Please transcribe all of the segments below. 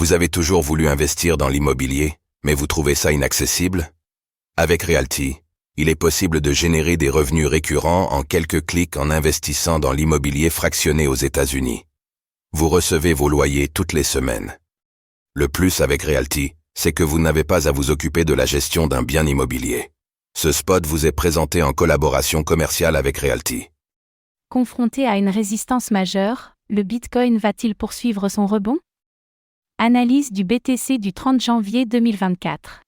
Vous avez toujours voulu investir dans l'immobilier, mais vous trouvez ça inaccessible? Avec Realty, il est possible de générer des revenus récurrents en quelques clics en investissant dans l'immobilier fractionné aux États-Unis. Vous recevez vos loyers toutes les semaines. Le plus avec Realty, c'est que vous n'avez pas à vous occuper de la gestion d'un bien immobilier. Ce spot vous est présenté en collaboration commerciale avec Realty. Confronté à une résistance majeure, le Bitcoin va-t-il poursuivre son rebond? Analyse du BTC du 30 janvier 2024.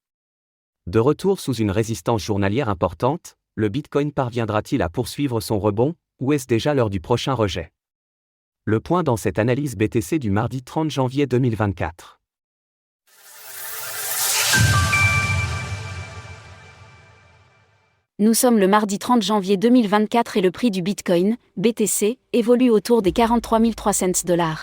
De retour sous une résistance journalière importante, le Bitcoin parviendra-t-il à poursuivre son rebond, ou est-ce déjà l'heure du prochain rejet? Le point dans cette analyse BTC du mardi 30 janvier 2024. Nous sommes le mardi 30 janvier 2024 et le prix du Bitcoin, BTC, évolue autour des 43 300 $.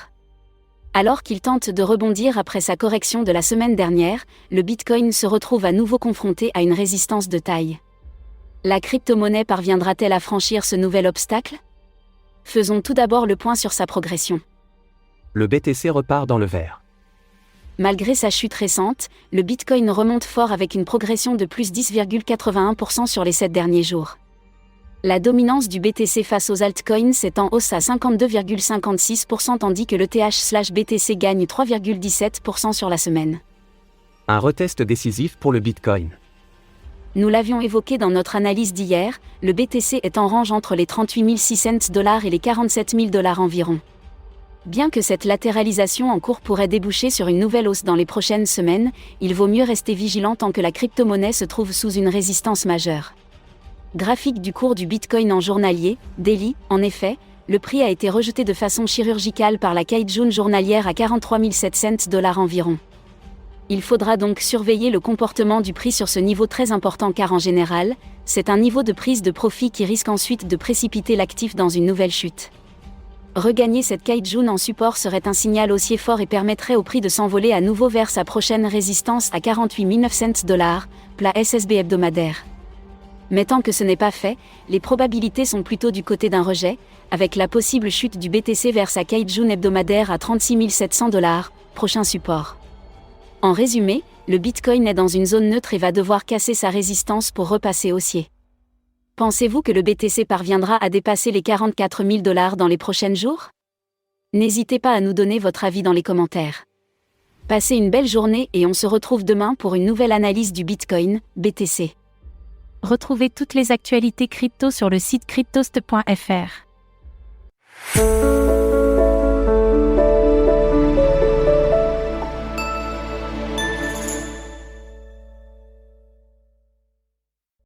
Alors qu'il tente de rebondir après sa correction de la semaine dernière, le Bitcoin se retrouve à nouveau confronté à une résistance de taille. La crypto-monnaie parviendra-t-elle à franchir ce nouvel obstacle? Faisons tout d'abord le point sur sa progression. Le BTC repart dans le vert. Malgré sa chute récente, le Bitcoin remonte fort avec une progression de plus 10,81% sur les 7 derniers jours. La dominance du BTC face aux altcoins est en hausse à 52,56% tandis que l'ETH/BTC gagne 3,17% sur la semaine. Un retest décisif pour le Bitcoin. Nous l'avions évoqué dans notre analyse d'hier, le BTC est en range entre les 38 600 $ et les 47 000 $ environ. Bien que cette latéralisation en cours pourrait déboucher sur une nouvelle hausse dans les prochaines semaines, il vaut mieux rester vigilant tant que la crypto-monnaie se trouve sous une résistance majeure. Graphique du cours du Bitcoin en journalier, daily, en effet, le prix a été rejeté de façon chirurgicale par la Kijun journalière à 43 700 $ environ. Il faudra donc surveiller le comportement du prix sur ce niveau très important car en général, c'est un niveau de prise de profit qui risque ensuite de précipiter l'actif dans une nouvelle chute. Regagner cette Kijun en support serait un signal haussier fort et permettrait au prix de s'envoler à nouveau vers sa prochaine résistance à 48 900 $, plat SSB hebdomadaire. Mais tant que ce n'est pas fait, les probabilités sont plutôt du côté d'un rejet, avec la possible chute du BTC vers sa Kijun hebdomadaire à 36 700 $, prochain support. En résumé, le Bitcoin est dans une zone neutre et va devoir casser sa résistance pour repasser haussier. Pensez-vous que le BTC parviendra à dépasser les 44 000 $ dans les prochains jours? N'hésitez pas à nous donner votre avis dans les commentaires. Passez une belle journée et on se retrouve demain pour une nouvelle analyse du Bitcoin, BTC. Retrouvez toutes les actualités crypto sur le site cryptost.fr.